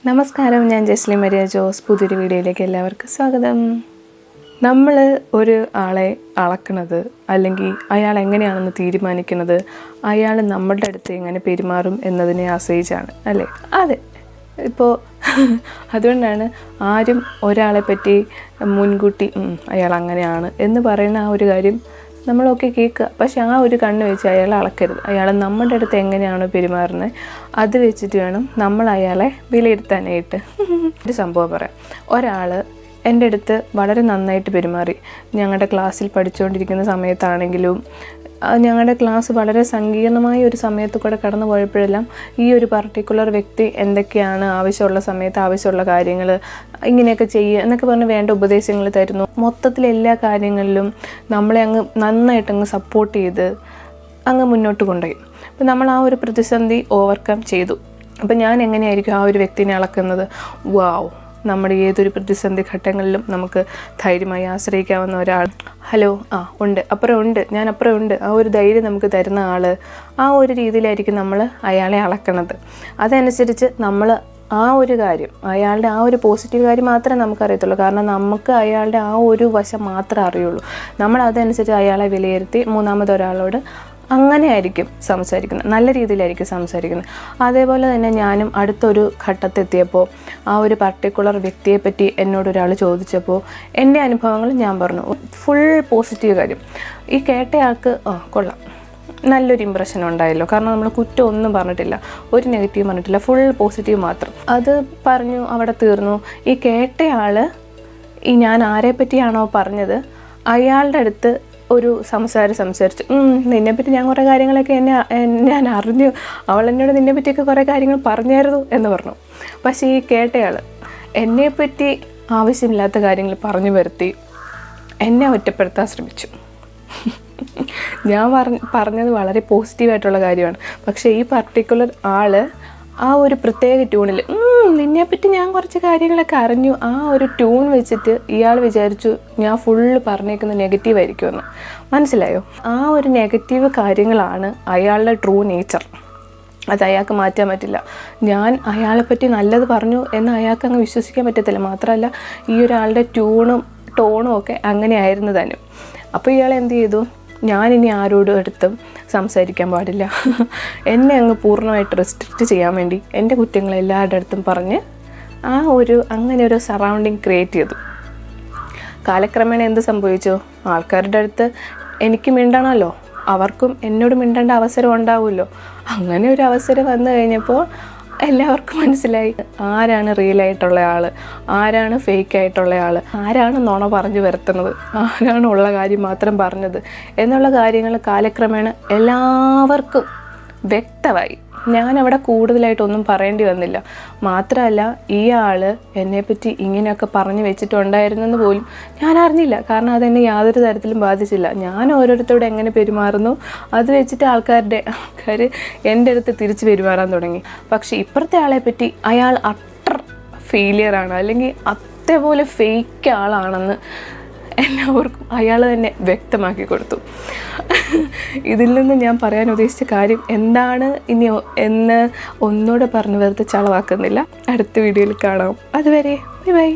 നമസ്കാരം, ഞാൻ ജസ്ലി മരിയ ജോസ്. പുതിയൊരു വീഡിയോയിലേക്ക് എല്ലാവർക്കും സ്വാഗതം. നമ്മൾ ഒരു ആളെ അളക്കുന്നത് അല്ലെങ്കിൽ അയാൾ എങ്ങനെയാണെന്ന് തീരുമാനിക്കുന്നത് അയാൾ നമ്മളുടെ അടുത്ത് എങ്ങനെ പെരുമാറും എന്നതിനെ ആശ്രയിച്ചാണ് അല്ലേ? അതെ. ഇപ്പോൾ അതുകൊണ്ടാണ് ആരും ഒരാളെ പറ്റി മുൻകൂട്ടി അയാൾ അങ്ങനെയാണ് എന്ന് പറയുന്ന ആ ഒരു കാര്യം നമ്മളൊക്കെ കേൾക്കുക. പക്ഷെ ആ ഒരു കണ്ണ് വെച്ച് അയാളെ അളക്കരുത്. അയാൾ നമ്മുടെ അടുത്ത് എങ്ങനെയാണോ പെരുമാറുന്നത് അത് വെച്ചിട്ട് വേണം നമ്മൾ അയാളെ വിലയിരുത്താനായിട്ട്. ഒരു സംഭവം പറയാം. ഒരാൾ എൻ്റെ അടുത്ത് വളരെ നന്നായിട്ട് പെരുമാറി. ഞങ്ങളുടെ ക്ലാസ്സിൽ പഠിച്ചുകൊണ്ടിരിക്കുന്ന സമയത്താണെങ്കിലും ഞങ്ങളുടെ ക്ലാസ് വളരെ സങ്കീർണമായ ഒരു സമയത്ത് കൂടെ കടന്നു പോയപ്പോഴെല്ലാം ഈ ഒരു പർട്ടിക്കുലർ വ്യക്തി എന്തൊക്കെയാണ് ആവശ്യമുള്ള സമയത്ത് ആവശ്യമുള്ള കാര്യങ്ങൾ ഇങ്ങനെയൊക്കെ ചെയ്യുക എന്നൊക്കെ പറഞ്ഞ് വേണ്ട ഉപദേശങ്ങൾ തരുന്നു. മൊത്തത്തിൽ എല്ലാ കാര്യങ്ങളിലും നമ്മളെ അങ്ങ് നന്നായിട്ടങ്ങ് സപ്പോർട്ട് ചെയ്ത് അങ്ങ് മുന്നോട്ട് കൊണ്ടുപോയി. അപ്പോൾ നമ്മൾ ആ ഒരു പ്രതിസന്ധി ഓവർകം ചെയ്തു. അപ്പോൾ ഞാൻ എങ്ങനെയായിരിക്കും ആ ഒരു വ്യക്തിനെ അളക്കുന്നത്? വാവ്, നമ്മുടെ ഏതൊരു പ്രതിസന്ധി ഘട്ടങ്ങളിലും നമുക്ക് ധൈര്യമായി ആശ്രയിക്കാവുന്ന ഒരാൾ. ഹലോ, ഉണ്ട്, അപ്പുറം ഉണ്ട്, ഞാൻ അപ്പുറം ഉണ്ട്, ആ ഒരു ധൈര്യം നമുക്ക് തരുന്ന ആൾ. ആ ഒരു രീതിയിലായിരിക്കും നമ്മൾ അയാളെ അളക്കണത്. അതനുസരിച്ച് നമ്മൾ ആ ഒരു കാര്യം, അയാളുടെ ആ ഒരു പോസിറ്റീവ് കാര്യം മാത്രമേ നമുക്കറിയത്തുള്ളൂ. കാരണം നമുക്ക് അയാളുടെ ആ ഒരു വശം മാത്രമേ അറിയുള്ളൂ. നമ്മൾ അതനുസരിച്ച് അയാളെ വിലയിരുത്തി മൂന്നാമതൊരാളോട് അങ്ങനെ ആയിരിക്കും സംസാരിക്കുന്നത്, നല്ല രീതിയിലായിരിക്കും സംസാരിക്കുന്നത്. അതേപോലെ തന്നെ ഞാനും അടുത്തൊരു ഘട്ടത്തെത്തിയപ്പോൾ ആ ഒരു പർട്ടിക്കുലർ വ്യക്തിയെപ്പറ്റി എന്നോടൊരാൾ ചോദിച്ചപ്പോൾ എൻ്റെ അനുഭവങ്ങൾ ഞാൻ പറഞ്ഞു. ഫുൾ പോസിറ്റീവ് കാര്യം. ഈ കേട്ടയാൾക്ക് കൊള്ളാം, നല്ലൊരു ഇമ്പ്രഷൻ ഉണ്ടായല്ലോ. കാരണം നമ്മൾ കുറ്റം ഒന്നും പറഞ്ഞിട്ടില്ല, ഒരു നെഗറ്റീവ് പറഞ്ഞിട്ടില്ല, ഫുൾ പോസിറ്റീവ് മാത്രം. അത് പറഞ്ഞു, അവിടെ തീർന്നു. ഈ കേട്ടയാൾ ഈ ഞാൻ ആരെ പറ്റിയാണോ പറഞ്ഞത് അയാളുടെ അടുത്ത് ഒരു സംസാരിച്ചു. നിന്നെപ്പറ്റി ഞാൻ കുറേ കാര്യങ്ങളൊക്കെ ഞാൻ അറിഞ്ഞു, അവൾ എന്നോട് നിന്നെപ്പറ്റിയൊക്കെ കുറേ കാര്യങ്ങൾ പറഞ്ഞായിരുന്നു എന്ന് പറഞ്ഞു. പക്ഷേ ഈ കേട്ടയാൾ എന്നെപ്പറ്റി ആവശ്യമില്ലാത്ത കാര്യങ്ങൾ പറഞ്ഞു വരുത്തി എന്നെ ഒറ്റപ്പെടുത്താൻ ശ്രമിച്ചു. ഞാൻ പറഞ്ഞത് വളരെ പോസിറ്റീവായിട്ടുള്ള കാര്യമാണ്. പക്ഷേ ഈ പർട്ടിക്കുലർ ആൾ ആ ഒരു പ്രത്യേക ട്യൂണിൽ നിന്നെപ്പറ്റി ഞാൻ കുറച്ച് കാര്യങ്ങളൊക്കെ അറിഞ്ഞു, ആ ഒരു ട്യൂൺ വെച്ചിട്ട് ഇയാൾ വിചാരിച്ചു ഞാൻ ഫുള്ള് പറഞ്ഞേക്കുന്നത് നെഗറ്റീവായിരിക്കുമെന്ന്. മനസ്സിലായോ? ആ ഒരു നെഗറ്റീവ് കാര്യങ്ങളാണ് അയാളുടെ ട്രൂ നേച്ചർ. അത് അയാൾക്ക് മാറ്റാൻ പറ്റില്ല. ഞാൻ അയാളെപ്പറ്റി നല്ലത് പറഞ്ഞു എന്ന് അയാൾക്ക് അങ്ങ് വിശ്വസിക്കാൻ പറ്റത്തില്ല. മാത്രമല്ല ഈ ഒരാളുടെ ടോണും ഒക്കെ അങ്ങനെ ആയിരുന്നു തന്നെ. അപ്പോൾ ഇയാൾ എന്ത് ചെയ്തു? ഞാനിനി ആരോടും അടുത്തും സംസാരിക്കാൻ പാടില്ല, എന്നെ അങ്ങ് പൂർണ്ണമായിട്ട് റെസ്ട്രിക്റ്റ് ചെയ്യാൻ വേണ്ടി എൻ്റെ കുറ്റങ്ങൾ എല്ലാവരുടെ അടുത്തും പറഞ്ഞ് അങ്ങനെ ഒരു സറൗണ്ടിങ് ക്രിയേറ്റ് ചെയ്തു. കാലക്രമേണ എന്ത് സംഭവിച്ചു? ആൾക്കാരുടെ അടുത്ത് എനിക്ക് മിണ്ടണമല്ലോ, അവർക്കും എന്നോട് മിണ്ടേണ്ട അവസരം ഉണ്ടാവുമല്ലോ. അങ്ങനെ ഒരു അവസരം വന്നു കഴിഞ്ഞപ്പോൾ എല്ലാവർക്കും മനസ്സിലായി ആരാണ് റിയലായിട്ടുള്ള ആൾ, ആരാണ് ഫേക്കായിട്ടുള്ള ആൾ, ആരാണ് നുണ പറഞ്ഞു വരുത്തുന്നത്, ആരാണ് ഉള്ള കാര്യം മാത്രം പറഞ്ഞത് എന്നുള്ള കാര്യങ്ങൾ കാലക്രമേണ എല്ലാവർക്കും വ്യക്തമായി. ഞാനവിടെ കൂടുതലായിട്ടൊന്നും പറയേണ്ടി വന്നില്ല. മാത്രമല്ല ഈ ആൾ എന്നെപ്പറ്റി ഇങ്ങനെയൊക്കെ പറഞ്ഞു വെച്ചിട്ടുണ്ടായിരുന്നെന്ന് പോലും ഞാൻ അറിഞ്ഞില്ല. കാരണം അതെന്നെ യാതൊരു തരത്തിലും ബാധിച്ചില്ല. ഞാൻ ഓരോരുത്തരോട് എങ്ങനെ പെരുമാറുന്നു അത് വെച്ചിട്ട് ആൾക്കാർ എൻ്റെ അടുത്ത് തിരിച്ച് പെരുമാറാൻ തുടങ്ങി. പക്ഷേ ഇപ്പുറത്തെ ആളെ പറ്റി അയാൾ അട്ടർ ഫെയിലിയറാണ് അല്ലെങ്കിൽ അതേപോലെ ഫേക്ക് ആളാണെന്ന് എല്ലാവർക്കും അയാൾ തന്നെ വ്യക്തമാക്കി കൊടുത്തു. ഇതിൽ നിന്ന് ഞാൻ പറയാൻ ഉദ്ദേശിച്ച കാര്യം എന്താണ് ഇനി എന്ന് ഒന്നുകൂടെ പറഞ്ഞു വെറുതെ ചളവാക്കുന്നില്ല. അടുത്ത വീഡിയോയിൽ കാണാം. അതുവരെ ബൈ ബൈ.